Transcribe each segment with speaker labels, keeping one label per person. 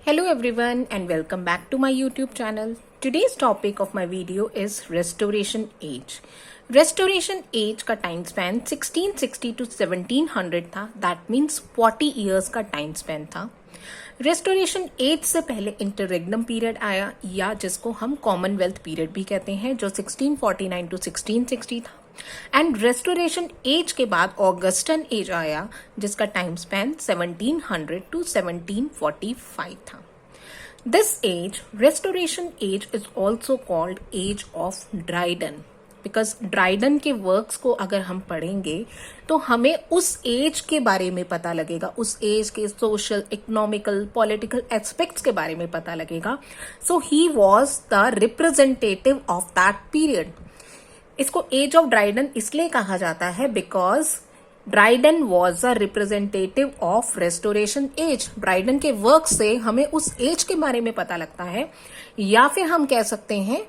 Speaker 1: Hello everyone and welcome back to my YouTube channel. Today's topic of my video is Restoration Age. Restoration Age का time span 1660 to 1700 था. That means 40 years का time span था. Restoration Age से पहले interregnum period आया या जिसको हम कॉमनवेल्थ पीरियड भी कहते हैं जो 1649 to 1660 था. एंड रेस्टोरेशन एज के बाद ऑगस्टन एज आया जिसका टाइम स्पैन 1700 टू 1745 था. This age restoration age is also called age of Dryden because Dryden के वर्क्स को अगर हम पढ़ेंगे तो हमें उस एज के बारे में पता लगेगा, उस एज के सोशल, इकोनॉमिकल, पॉलिटिकल एस्पेक्ट्स के बारे में पता लगेगा. So he was the representative of that period. इसको एज ऑफ ड्राइडन इसलिए कहा जाता है because Dryden was a representative of restoration age. Dryden के वर्क से हमें उस एज के बारे में पता लगता है, या फिर हम कह सकते हैं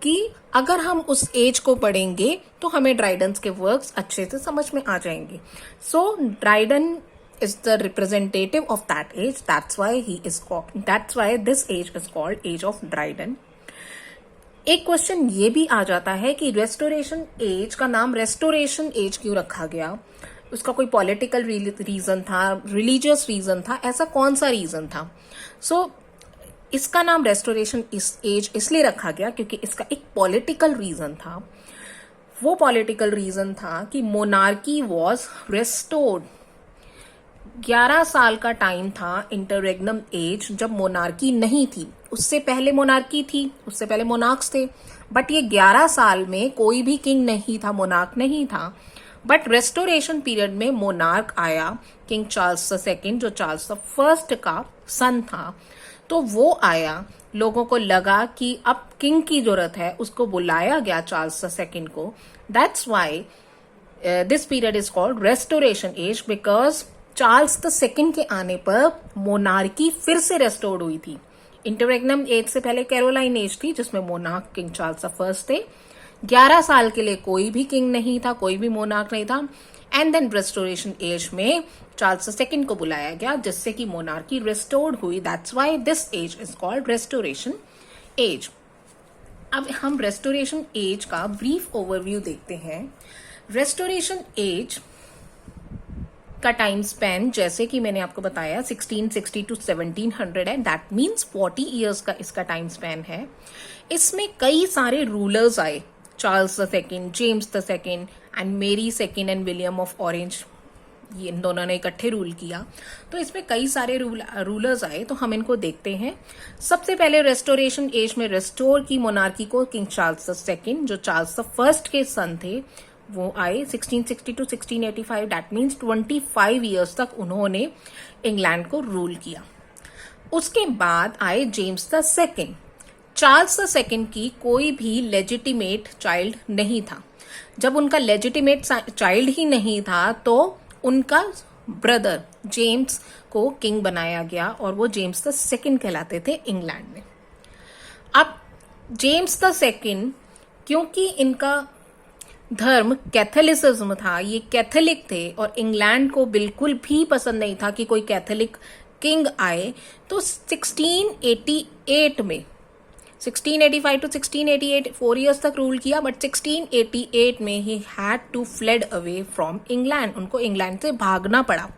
Speaker 1: कि अगर हम उस एज को पढ़ेंगे तो हमें ड्राइडन्स के वर्क्स अच्छे से समझ में आ जाएंगे. सो Dryden is the representative of that age. That's why this age is called age of Dryden. एक क्वेश्चन ये भी आ जाता है कि रेस्टोरेशन एज का नाम रेस्टोरेशन एज क्यों रखा गया. उसका कोई पॉलिटिकल रीजन था, रिलीजियस रीजन था, ऐसा कौन सा रीजन था. सो इसका नाम रेस्टोरेशन एज इसलिए रखा गया क्योंकि इसका एक पॉलिटिकल रीजन था. वो पॉलिटिकल रीजन था कि मोनार्की वॉज रेस्टोर्ड. 11 साल का टाइम था इंटररेग्नम एज जब मोनार्की नहीं थी. उससे पहले मोनार्की थी, उससे पहले मोनार्क्स थे, बट ये 11 साल में कोई भी किंग नहीं था, मोनार्क नहीं था. बट रेस्टोरेशन पीरियड में मोनार्क आया, किंग चार्ल्स II जो चार्ल्स I का सन था. तो वो आया, लोगों को लगा कि अब किंग की जरूरत है, उसको बुलाया गया चार्ल्स II को. That's why this period is called restoration as because Charles II के आने पर मोनार्की फिर से रेस्टोर्ड हुई थी. इंटररेग्नम एज से पहले कैरोलाइन एज थी जिसमें मोनार्क किंग चार्ल्स I थे. 11 साल के लिए कोई भी किंग नहीं था, कोई भी मोनार्क नहीं था. एंड देन रेस्टोरेशन एज में चार्ल्स II को बुलाया गया जिससे कि मोनार्की रेस्टोर्ड हुई. That's why this age is called restoration age. अब हम रेस्टोरेशन एज का ब्रीफ ओवरव्यू देखते हैं. रेस्टोरेशन एज का टाइम स्पैन जैसे कि मैंने आपको बताया 1660 टू 1700 है. दैट मीन्स 40 ईयर्स का इसका टाइम स्पैन है. इसमें कई सारे रूलर्स आए, Charles II, James II and मेरी II and William of orange. ये इन दोनों ने इकट्ठे रूल किया. तो इसमें कई सारे रूलर्स आए, तो हम इनको देखते हैं. सबसे पहले रेस्टोरेशन एज में रेस्टोर की मोनार्की को किंग चार्ल्स II जो चार्ल्स I के सन थे वो आए 1660 टू 1685. दैट मीन्स 25 ईयर्स तक उन्होंने इंग्लैंड को रूल किया. उसके बाद आए जेम्स II. चार्ल्स II की कोई भी लेजिटिमेट चाइल्ड नहीं था. जब उनका लेजिटिमेट चाइल्ड ही नहीं था तो उनका ब्रदर जेम्स को किंग बनाया गया और वो जेम्स II कहलाते थे इंग्लैंड में. अब जेम्स II क्योंकि इनका धर्म कैथोलिसिज्म था, ये कैथोलिक थे और इंग्लैंड को बिल्कुल भी पसंद नहीं था कि कोई कैथोलिक किंग आए, तो 1688 में 1685 टू 1688 4 इयर्स तक रूल किया. बट 1688 में he had to fled away from England. उनको इंग्लैंड से भागना पड़ा.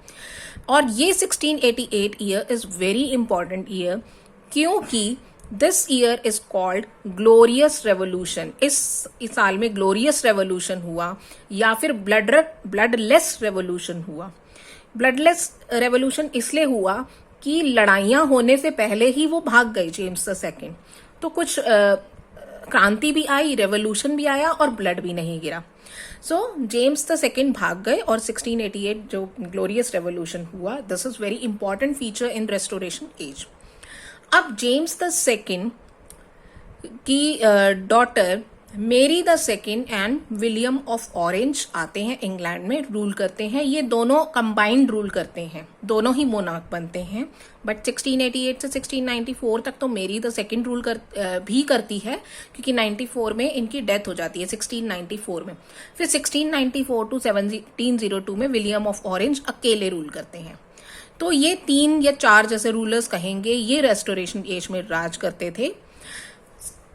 Speaker 1: और ये 1688 year is very important year क्योंकि this year is called glorious revolution. इस साल में ग्लोरियस रेवोल्यूशन हुआ या फिर ब्लडलेस रेवोल्यूशन हुआ. ब्लडलेस रेवोल्यूशन इसलिए हुआ कि लड़ाइयां होने से पहले ही वो भाग गए जेम्स II. तो कुछ क्रांति भी आई, रेवोल्यूशन भी आया और ब्लड भी नहीं गिरा. सो जेम्स II भाग गए और 1688 जो ग्लोरियस रेवोल्यूशन हुआ. This is very important feature in restoration age. अब जेम्स II की डॉटर मेरी II and William of orange आते हैं इंग्लैंड में, रूल करते हैं. ये दोनों कंबाइंड रूल करते हैं, दोनों ही मोनार्क बनते हैं. बट 1688 से 1694 तक तो मेरी II रूल भी करती है क्योंकि 94 में इनकी डेथ हो जाती है 1694 में. फिर 1694 टू 1702 में विलियम ऑफ ऑरेंज अकेले रूल करते हैं. तो ये 3 या 4 जैसे रूलर्स कहेंगे, ये रेस्टोरेशन एज में राज करते थे।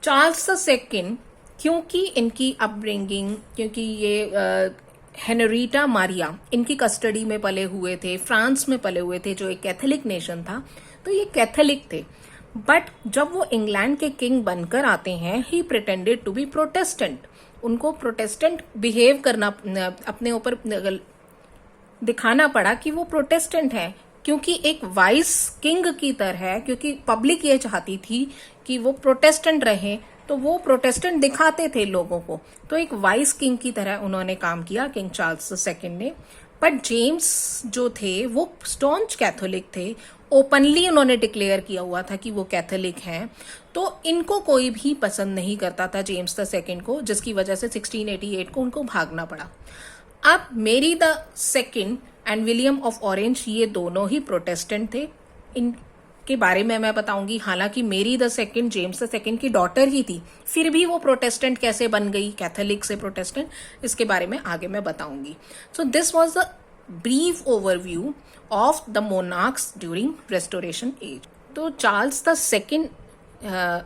Speaker 1: चार्ल्स द सेकंड, क्योंकि इनकी अपब्रिंगिंग, क्योंकि ये हेनरीटा मारिया इनकी कस्टडी में पले हुए थे, फ्रांस में पले हुए थे जो एक कैथोलिक नेशन था, तो ये कैथोलिक थे। बट जब वो इंग्लैंड के किंग बनकर आते हैं, ही प्रिटेंडेड टू बी प्रोटेस्टेंट। उनको प्रोटेस्टेंट बिहेव करना, अपने ऊपर दिखाना पड़ा कि वो प्रोटेस्टेंट है, क्योंकि एक वाइस किंग की तरह, क्योंकि पब्लिक ये चाहती थी कि वो प्रोटेस्टेंट रहे, तो वो प्रोटेस्टेंट दिखाते थे लोगों को। तो एक वाइस किंग की तरह उन्होंने काम किया किंग चार्ल्स सेकंड ने। बट जेम्स जो थे वो स्टॉन्च कैथोलिक थे, ओपनली उन्होंने डिक्लेयर किया हुआ था कि वो कैथोलिक हैं। तो इनको कोई भी पसंद नहीं करता था जेम्स द सेकंड को, जिसकी वजह से 1688 को उनको भागना पड़ा। अब मेरी the second and William of orange, ये दोनों ही प्रोटेस्टेंट थे। इनके बारे में मैं बताऊंगी। हालांकि मेरी the second James the second की डॉटर ही थी, फिर भी वो प्रोटेस्टेंट कैसे बन गई, कैथोलिक से प्रोटेस्टेंट, इसके बारे में आगे मैं बताऊंगी। So this was the brief overview of the monarchs during restoration age. तो चार्ल्स द सेकंड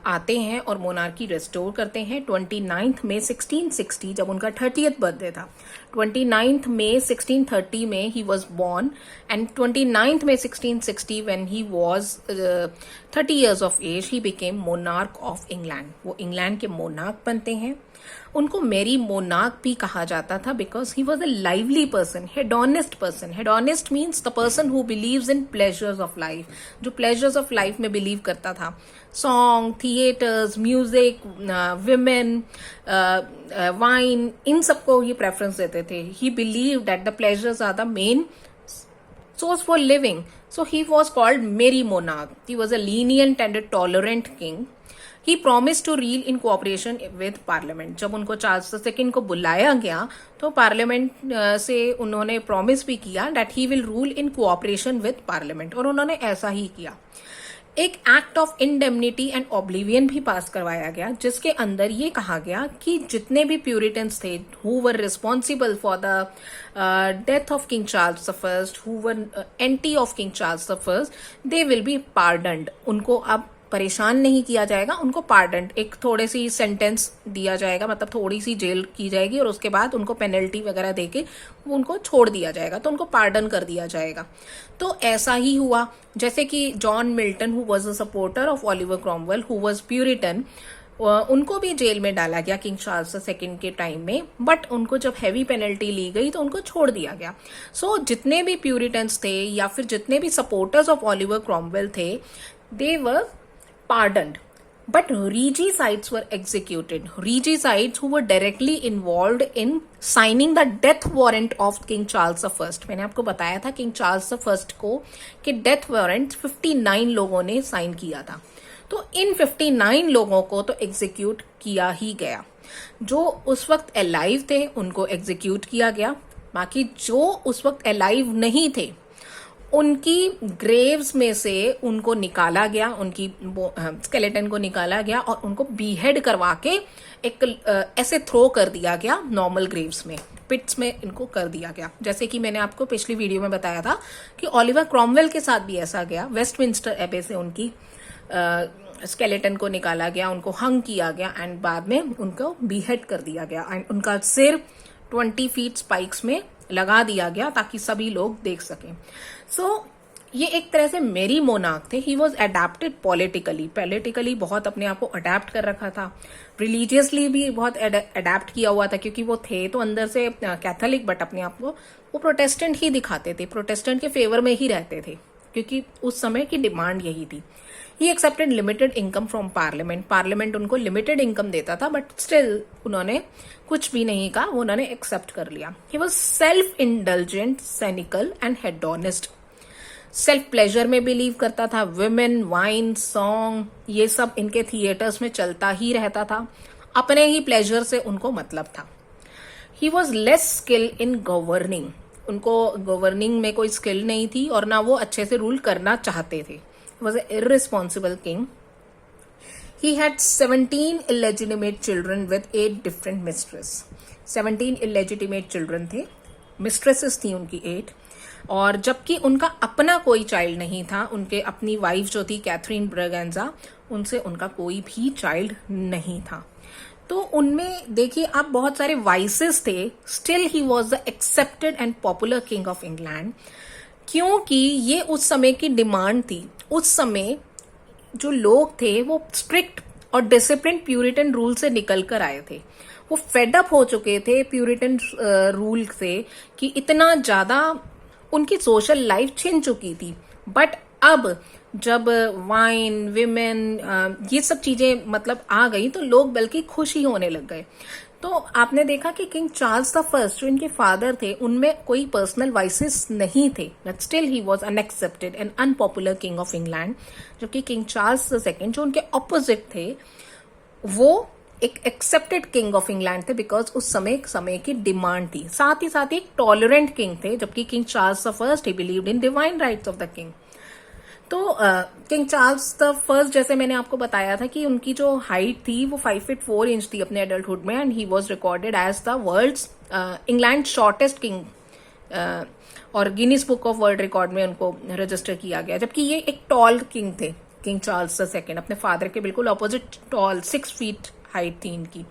Speaker 1: आते हैं और मोनार्की रेस्टोर करते हैं 29 मई 1660, जब उनका 30th बर्थडे था। 29 मई 1630 में ही वॉज बॉर्न, एंड 29 मई 1660 when he was 30 years of age, he became monarch of England. वो इंग्लैंड के मोनार्क बनते हैं। उनको मेरी मोनार्क भी कहा जाता था because he was a lively person, hedonist person. Hedonist means the person who believes in pleasures of life, जो प्लेजर्स ऑफ लाइफ में बिलीव करता था। Song, theatres, music, women, wine, इन सबको ये प्रेफरेंस देते थे। He believe that the pleasures are the main source for living. So he was called merry monarch. He was a lenient and a tolerant king. He promised to rule in cooperation with parliament. जब उनको Charles second को बुलाया गया तो parliament से उन्होंने promise भी किया that he will rule in cooperation with parliament, और उन्होंने ऐसा ही किया। एक act of indemnity and oblivion भी पास करवाया गया, जिसके अंदर ये कहा गया कि जितने भी प्यूरिटन्स थे who were responsible for the death of King Charles the first, who were anti of King Charles the first, they will be pardoned. उनको अब परेशान नहीं किया जाएगा, उनको पार्डन, एक थोड़े सी सेंटेंस दिया जाएगा, मतलब थोड़ी सी जेल की जाएगी और उसके बाद उनको पेनल्टी वगैरह देके उनको छोड़ दिया जाएगा, तो उनको पार्डन कर दिया जाएगा। तो ऐसा ही हुआ, जैसे कि John Milton who was a supporter of Oliver Cromwell who was Puritan, उनको भी जेल में डाला गया किंग चार्ल्स सेकंड के टाइम में, बट उनको जब हैवी पेनल्टी ली गई तो उनको छोड़ दिया गया। सो जितने भी प्यूरिटन्स थे या फिर जितने भी सपोर्टर्स ऑफ ओलिवर क्रॉमवेल थे, दे वर pardoned, but regicides were executed. Regicides who were directly involved in signing the death warrant of King Charles the First. मैंने आपको बताया था King Charles the First को कि डेथ वारंट 59 लोगों ने साइन किया था, तो इन 59 लोगों को तो एग्जीक्यूट किया ही गया। जो उस वक्त अलाइव थे उनको एग्जीक्यूट किया गया, बाकी जो उस वक्त अलाइव नहीं थे उनकी ग्रेव्स में से उनको निकाला गया, उनकी स्केलेटन को निकाला गया और उनको बीहेड करवा के एक ऐसे थ्रो कर दिया गया नॉर्मल ग्रेव्स में, पिट्स में इनको कर दिया गया। जैसे कि मैंने आपको पिछली वीडियो में बताया था कि ओलिवर क्रॉमवेल के साथ भी ऐसा गया। वेस्टमिंस्टर एबे से उनकी स्केलेटन को निकाला गया, उनको हंग किया गया एंड बाद में उनको बीहेड कर दिया गया एंड उनका सिर 20 फीट स्पाइक्स में लगा दिया गया ताकि सभी लोग देख सकें। सो ये एक तरह से मेरी मोनार्क थे। ही वॉज अडेप्टेड पॉलिटिकली बहुत अपने आप को अडेप्ट कर रखा था, रिलीजियसली भी बहुत अडेप्ट किया हुआ था, क्योंकि वो थे तो अंदर से कैथोलिक बट अपने आप को वो प्रोटेस्टेंट ही दिखाते थे, प्रोटेस्टेंट के फेवर में ही रहते थे, क्योंकि उस समय की डिमांड यही थी। He accepted limited income from parliament उनको लिमिटेड इनकम देता था, बट स्टिल उन्होंने कुछ भी नहीं कहा, उन्होंने एक्सेप्ट कर लिया। He was self indulgent, सैनिकल and hedonist. Self pleasure में बिलीव करता था, विमेन, वाइन, सॉन्ग, ये सब इनके थिएटर्स में चलता ही रहता था, अपने ही प्लेजर से उनको मतलब था। He was less skill in governing, उनको गवर्निंग में कोई स्किल नहीं थी और ना वो अच्छे से रूल करना चाहते थे। Was a irresponsible king. He had 17 illegitimate children with 8 different mistresses. 17 illegitimate children थे, mistresses थी उनकी 8, और जबकि उनका अपना कोई चाइल्ड नहीं था, उनके अपनी वाइफ जो थी कैथरीन ब्रगेंजा, उनसे उनका कोई भी चाइल्ड नहीं था। तो उनमें देखिए आप बहुत सारे वाइसेस थे, still he was the accepted and popular king of England, क्योंकि ये उस समय की डिमांड थी। उस समय जो लोग थे वो स्ट्रिक्ट और डिसिप्लिन प्यूरिटन रूल से निकल कर आए थे। वो फेडअप हो चुके थे प्यूरिटन रूल से कि इतना ज्यादा उनकी सोशल लाइफ छिन चुकी थी। बट अब जब वाइन, विमेन, ये सब चीजें मतलब आ गई तो लोग बल्कि खुश ही होने लग गए। तो आपने देखा कि किंग चार्ल्स द फर्स्ट जो इनके फादर थे उनमें कोई पर्सनल वाइसेस नहीं थे, but still he was unaccepted and unpopular king of England. जबकि किंग चार्ल्स द सेकंड जो उनके ऑपोजिट थे वो एक एक्सेप्टेड किंग ऑफ इंग्लैंड थे, बिकॉज उस समय की डिमांड थी। साथ ही एक टॉलरेंट किंग थे, जबकि king Charles the first he believed in divine rights of the king. तो किंग चार्ल्स द फर्स्ट जैसे मैंने आपको बताया था कि उनकी जो हाइट थी वो 5 फीट 4 इंच थी अपने एडल्टहुड में, and he was recorded as the world's England shortest king, और Guinness Book of World Record में उनको रजिस्टर किया गया। जबकि ये एक टॉल किंग थे, किंग चार्ल्स द सेकेंड, अपने फादर के बिल्कुल ऑपोजिट टॉल, 6 फीट हाइट थी इनकी।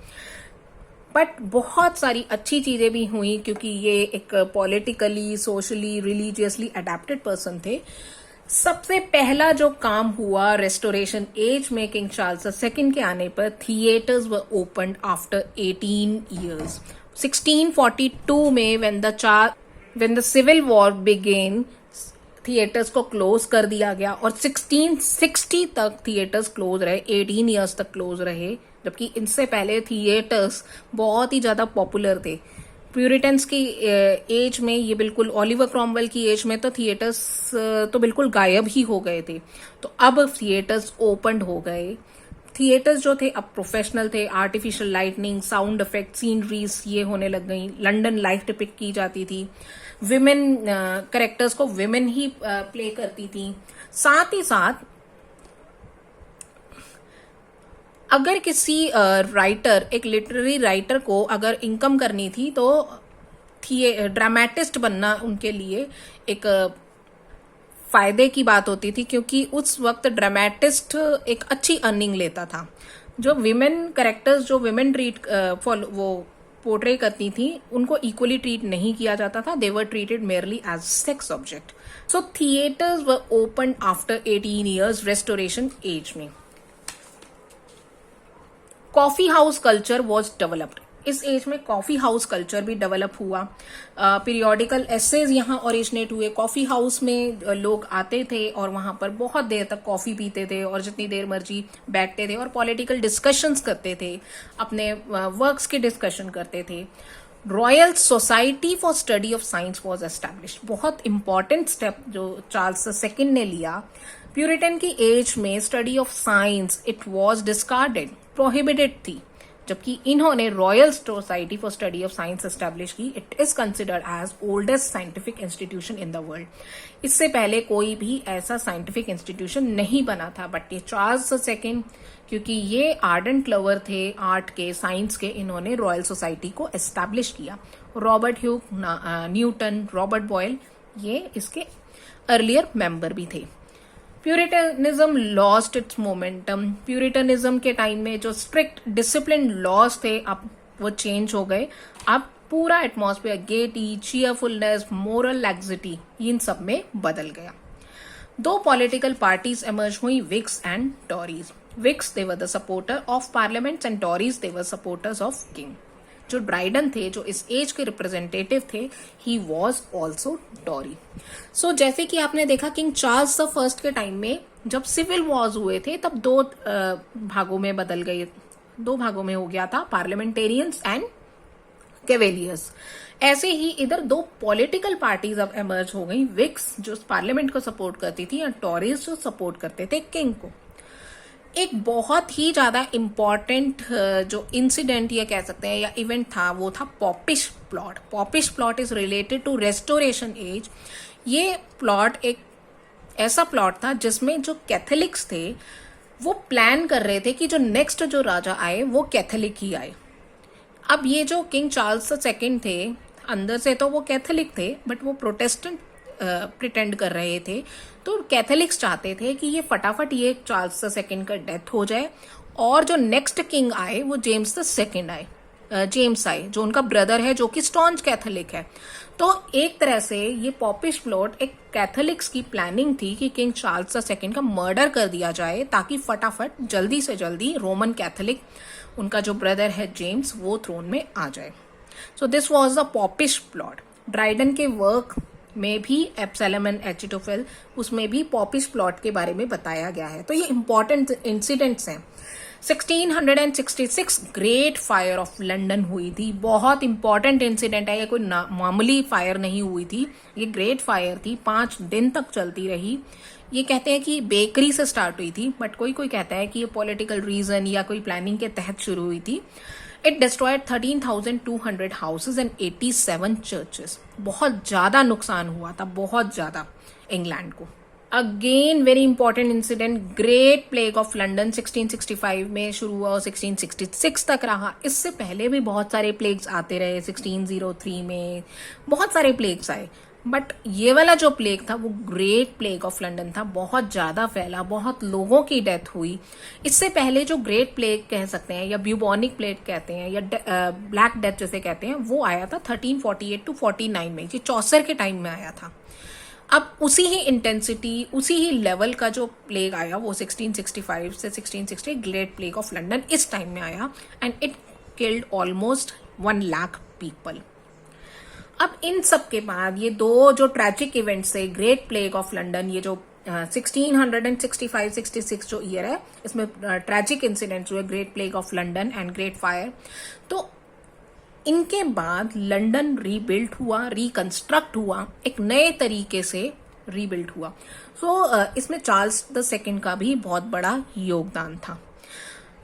Speaker 1: बट बहुत सारी अच्छी चीजें भी हुई क्योंकि ये एक politically, socially, religiously adapted person थे। सबसे पहला जो काम हुआ रेस्टोरेशन एज में किंग चार्ल्स II के आने पर, theatres were opened after 18 years। 1642 में when the civil war began, theatres को क्लोज कर दिया गया और 1660 तक थिएटर्स क्लोज रहे, 18 years तक क्लोज रहे। जबकि इनसे पहले थिएटर्स बहुत ही ज्यादा पॉपुलर थे। प्यूरिटन्स की एज में, ये बिल्कुल ओलिवर क्रॉमवेल की एज में तो थिएटर्स तो बिल्कुल गायब ही हो गए थे। तो अब थिएटर्स ओपन्ड हो गए। थिएटर्स जो थे अब प्रोफेशनल थे, artificial lightning, sound effect, sceneries ये होने लग गई। लंदन लाइफ डिपिक्ट की जाती थी, विमेन कैरेक्टर्स को विमेन ही प्ले करती थी। साथ ही साथ अगर किसी राइटर, एक लिटरेरी राइटर को अगर इनकम करनी थी तो ड्रामेटिस्ट बनना उनके लिए एक फायदे की बात होती थी, क्योंकि उस वक्त ड्रामेटिस्ट एक अच्छी अर्निंग लेता था। जो विमेन कैरेक्टर्स, जो विमेन वो पोर्ट्रे करती थी, उनको इक्वली ट्रीट नहीं किया जाता था। They were treated merely as sex object. So theatres were open after 18 years restoration age में। Coffee house culture was developed. इस एज में कॉफी हाउस कल्चर भी डेवलप हुआ। पीरियोडिकल एसेज यहाँ ओरिजिनेट हुए। कॉफी हाउस में लोग आते थे और वहां पर बहुत देर तक कॉफी पीते थे और जितनी देर मर्जी बैठते थे और पॉलिटिकल डिस्कशंस करते थे, अपने वर्क्स के डिस्कशन करते थे। Royal Society for study of science was established. बहुत इंपॉर्टेंट स्टेप जो चार्ल्स II ने लिया। प्यूरिटन की एज में study of science it was discarded, prohibited थी, जबकि इन्होंने royal Society for study of science establish की। It is considered as oldest scientific institution in the world. इससे पहले कोई भी ऐसा साइंटिफिक इंस्टीट्यूशन नहीं बना था, बट ये चार्ल्स II, क्योंकि ये आर्डेंट लवर थे आर्ट के, साइंस के, इन्होंने रॉयल सोसाइटी को एस्टैब्लिश किया। Robert Hooke, Newton, Robert Boyle ये इसके अर्लियर मेंबर भी थे। Puritanism lost its momentum. Puritanism के टाइम में जो स्ट्रिक्ट डिसिप्लिन लॉज थे अब वो चेंज हो गए। अब पूरा atmosphere gaiety, cheerfulness, moral laxity इन सब में बदल गया। दो पॉलिटिकल पार्टीज इमर्ज हुई, Whigs and Tories. Whigs they were the supporter of parliament and Tories they were supporters of king. जो ड्राइडन थे, जो इस एज के रिप्रेजेंटेटिव थे, ही वॉज ऑल्सो टॉरी। सो जैसे कि आपने देखा किंग चार्ल्स I के टाइम में जब सिविल वॉर्स हुए थे तब दो भागों में बदल गए, दो भागों में हो गया था, पार्लियामेंटेरियंस एंड कैवेलियर्स। ऐसे ही इधर दो पॉलिटिकल पार्टीज अब इमर्ज हो गई, विग्स जो पार्लियामेंट को सपोर्ट करती थी और टॉरीज जो सपोर्ट करते थे किंग को। एक बहुत ही ज्यादा इम्पॉर्टेंट जो इंसिडेंट या कह सकते हैं या इवेंट था वो था popish plot. Popish plot is related to restoration age. ये प्लॉट एक ऐसा प्लॉट था जिसमें जो कैथोलिक्स थे वो प्लान कर रहे थे कि जो नेक्स्ट जो राजा आए वो कैथोलिक ही आए। अब ये जो किंग चार्ल्स II थे, अंदर से तो वो कैथोलिक थे बट वो प्रोटेस्टेंट प्रिटेंड कर रहे थे। तो कैथोलिक्स चाहते थे कि ये फटाफट ये चार्ल्स द सेकंड का डेथ हो जाए और जो नेक्स्ट किंग आए वो जेम्स द सेकंड आए, जेम्स आए जो उनका ब्रदर है, जो कि स्टॉन्च कैथोलिक है। तो एक तरह से ये पॉपिश प्लॉट एक कैथोलिक्स की प्लानिंग थी कि किंग चार्ल्स द सेकंड का मर्डर कर दिया जाए ताकि फटाफट जल्दी से जल्दी रोमन कैथोलिक उनका जो ब्रदर है जेम्स वो थ्रोन में आ जाए। So this was the poppish plot. Dryden के वर्क में भी एब्सैलम एंड एचिटोफेल उसमें भी पॉपिश प्लॉट के बारे में बताया गया है। तो ये इंपॉर्टेंट इंसिडेंट्स हैं। 1666 ग्रेट फायर ऑफ लंदन हुई थी। बहुत इंपॉर्टेंट इंसिडेंट है, ये कोई मामूली फायर नहीं हुई थी, ये ग्रेट फायर थी। 5 दिन तक चलती रही। ये कहते हैं कि बेकरी से स्टार्ट हुई थी, बट कोई कोई कहता है कि ये पॉलिटिकल रीजन या कोई प्लानिंग के तहत शुरू हुई थी। It destroyed 13,200 houses and 87 churches. बहुत ज्यादा नुकसान हुआ था, बहुत ज्यादा इंग्लैंड को। Again very important incident, great plague of London 1665 में शुरू हुआ और 1666 तक रहा। इससे पहले भी बहुत सारे प्लेग्स आते रहे। 1603 में बहुत सारे प्लेग्स आए, बट ये वाला जो प्लेग था वो ग्रेट प्लेग ऑफ लंदन था। बहुत ज्यादा फैला, बहुत लोगों की डेथ हुई। इससे पहले जो ग्रेट प्लेग कह सकते हैं या ब्यूबॉनिक प्लेग कहते हैं या ब्लैक डेथ जैसे कहते हैं, वो आया था 1348 to 49 में। ये चौसर के टाइम में आया था। अब उसी ही इंटेंसिटी, उसी ही लेवल का जो प्लेग आया वो 1665 से 1660 ग्रेट प्लेग ऑफ लंदन इस टाइम में आया and it killed almost 1 lakh people. अब इन सब के बाद ये दो जो ट्रैजिक इवेंट्स थे, ग्रेट प्लेग ऑफ लंदन, ये जो 1665-66 जो ईयर है, इसमें ट्रैजिक इंसिडेंट्स हुए, great plague of London and great fire. तो इनके बाद लंदन रीबिल्ड हुआ, रिकंस्ट्रक्ट हुआ, एक नए तरीके से रीबिल्ड हुआ। सो इसमें चार्ल्स द सेकंड का भी बहुत बड़ा योगदान था।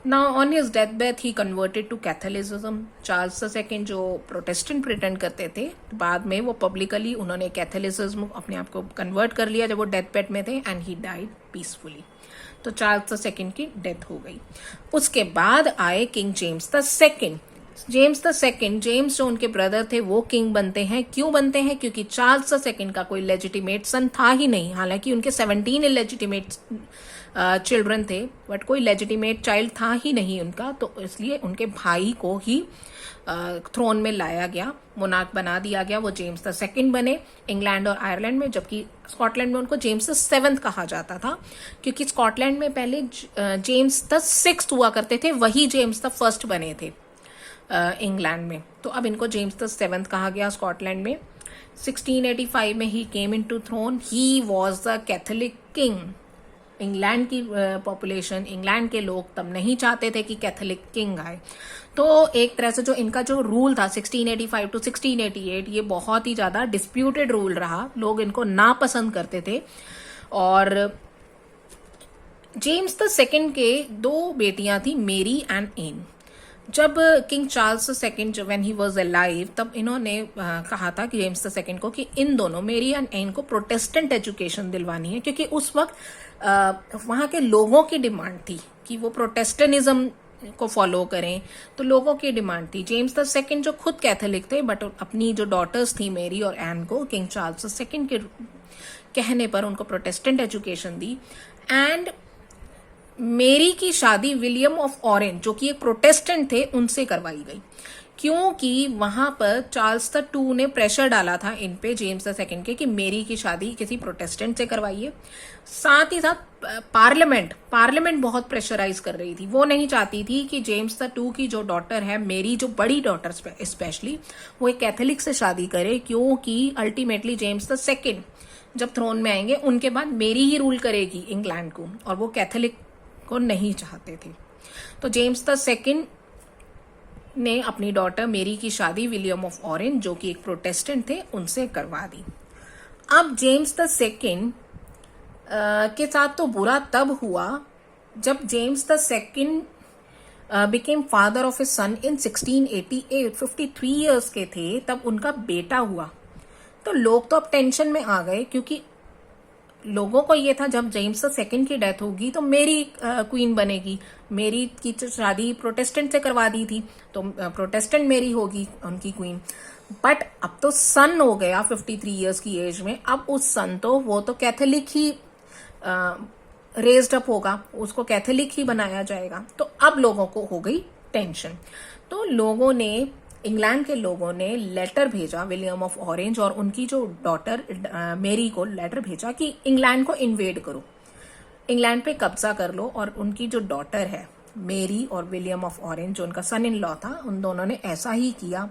Speaker 1: Now on his death bed ही converted to Catholicism. Charles the second जो प्रोटेस्टेंट प्रिटेंड करते थे, बाद में वो पब्लिकली उन्होंने कैथोलिसिज्म अपने आप को कन्वर्ट कर लिया जब वो डेथ बेड में थे एंड ही डाइड पीसफुली। तो चार्ल्स द सेकंड की डेथ हो गई। उसके बाद आए king James the second. James the second, James जो उनके ब्रदर थे वो किंग बनते हैं। क्यों बनते हैं? क्योंकि चार्ल्स द सेकंड का कोई लेजिटिमेट सन था ही नहीं। हालांकि उनके 17 इलेजिटिमेट चिल्ड्रन थे, बट कोई लेजिटिमेट चाइल्ड था ही नहीं उनका। तो इसलिए उनके भाई को ही थ्रोन में लाया गया, मोनार्क बना दिया गया। वो जेम्स द सेकंड बने इंग्लैंड और आयरलैंड में, जबकि स्कॉटलैंड में उनको जेम्स द सेवंथ कहा जाता था, क्योंकि स्कॉटलैंड में पहले जेम्स द सिक्स्थ हुआ करते थे, वही जेम्स द फर्स्ट बने थे इंग्लैंड में। तो अब इनको जेम्स द सेवंथ कहा गया स्कॉटलैंड में। 1685 में he came in to throne. He was the Catholic king. England की पॉपुलेशन, इंग्लैंड के लोग तब नहीं चाहते थे कि कैथोलिक किंग आए। तो एक तरह से जो इनका जो रूल था 1685 to 1688, ये बहुत ही ज्यादा डिस्प्यूटेड रूल रहा। लोग इनको नापसंद करते थे। और जेम्स द सेकंड के 2 बेटियां थी, मेरी एंड एन। जब किंग चार्ल्स सेकंड जब व्हेन ही वाज अलाइव, तब इन्होंने कहा था कि जेम्स द सेकंड को कि इन दोनों, मेरी एंड एन को प्रोटेस्टेंट एजुकेशन दिलवानी है, क्योंकि उस वक्त वहां के लोगों की डिमांड थी कि वो प्रोटेस्टेंटिज्म को फॉलो करें। तो लोगों की डिमांड थी। जेम्स द सेकंड जो खुद कैथोलिक थे, बट अपनी जो डॉटर्स थी मेरी और एन को किंग चार्ल्स सेकंड के कहने पर उनको प्रोटेस्टेंट एजुकेशन दी। एंड मेरी की शादी विलियम ऑफ ऑरेंज, जो कि एक प्रोटेस्टेंट थे, उनसे करवाई गई, क्योंकि वहां पर चार्ल्स द टू ने प्रेशर डाला था इन पे, जेम्स द सेकंड के, कि मेरी की शादी किसी प्रोटेस्टेंट से करवाइए। साथ ही साथ पार्लियामेंट बहुत प्रेशराइज कर रही थी। वो नहीं चाहती थी कि जेम्स द टू की जो डॉटर है, मेरी जो बड़ी डॉटर स्पेशली, वो एक कैथोलिक से शादी करे, क्योंकि अल्टीमेटली जेम्स द सेकंड जब थ्रोन में आएंगे उनके बाद मेरी ही रूल करेगी इंग्लैंड को, और वो कैथोलिक को नहीं चाहते थे। तो जेम्स द सेकंड ने अपनी डॉटर मेरी की शादी विलियम ऑफ ऑरेंज, जो कि एक प्रोटेस्टेंट थे, उनसे करवा दी। अब जेम्स द सेकंड के साथ तो बुरा तब हुआ जब James the second became father of a son in 1688। 53 years के थे तब उनका बेटा हुआ। तो लोग तो अब टेंशन में आ गए, क्योंकि लोगों को ये था जब जेम्स द सेकंड की डेथ होगी तो मेरी क्वीन बनेगी। मेरी की शादी प्रोटेस्टेंट से करवा दी थी, तो प्रोटेस्टेंट मेरी होगी उनकी क्वीन। बट अब तो सन हो गया 53 ईयर्स की एज में, अब उस सन तो वो तो कैथोलिक ही रेज्ड अप होगा, उसको कैथोलिक ही बनाया जाएगा। तो अब लोगों को हो गई टेंशन, तो लोगों ने, इंग्लैंड के लोगों ने लेटर भेजा विलियम ऑफ ऑरेंज और उनकी जो डॉटर मेरी को लेटर भेजा कि इंग्लैंड को इन्वेड करो, इंग्लैंड पे कब्जा कर लो। और उनकी जो डॉटर है मेरी और विलियम ऑफ ऑरेंज जो उनका सन इन लॉ था, उन दोनों ने ऐसा ही किया।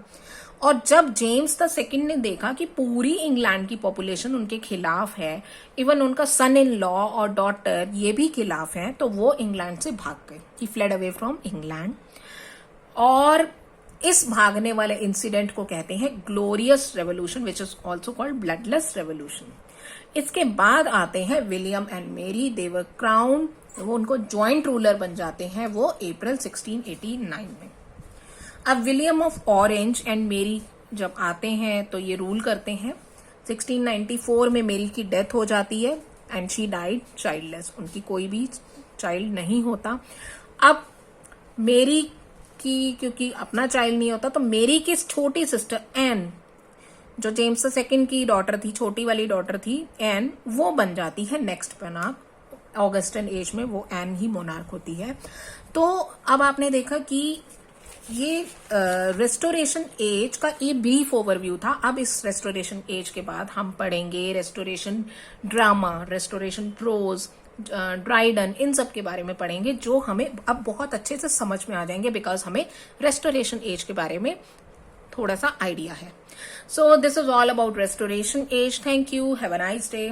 Speaker 1: और जब जेम्स द सेकंड ने देखा कि पूरी इंग्लैंड की पॉपुलेशन उनके खिलाफ है, इवन उनका सन इन लॉ और डॉटर ये भी खिलाफ हैं, तो वो इंग्लैंड से भाग गए, ही फ्लेड अवे फ्रॉम इंग्लैंड। और इस भागने वाले इंसिडेंट को कहते हैं glorious revolution, which is also called bloodless revolution. इसके बाद आते हैं विलियम एंड मेरी, देवर क्राउन, वो उनको ज्वाइंट रूलर बन जाते हैं वो अप्रैल 1689 में। अब विलियम ऑफ ऑरेंज एंड मेरी जब आते हैं तो ये रूल करते हैं। 1694 में मेरी की डेथ हो जाती है एंड शी डाइड चाइल्डलेस, उनकी कोई भी चाइल्ड नहीं होता। अब मेरी की क्योंकि अपना चाइल्ड नहीं होता, तो मेरी की छोटी सिस्टर एन, जो जेम्स सेकंड की डॉटर थी, छोटी वाली डॉटर थी एन, वो बन जाती है नेक्स्ट मोनार्क। ऑगस्टन एज में वो एन ही मोनार्क होती है। तो अब आपने देखा कि ये रेस्टोरेशन एज का ये ब्रीफ ओवरव्यू था। अब इस रेस्टोरेशन एज के बाद हम पढ़ेंगे restoration drama, restoration prose, Dryden, इन सब के बारे में पढ़ेंगे, जो हमें अब बहुत अच्छे से समझ में आ जाएंगे, बिकॉज हमें रेस्टोरेशन एज के बारे में थोड़ा सा आइडिया है। So this is all about restoration age. Thank you, have a nice day.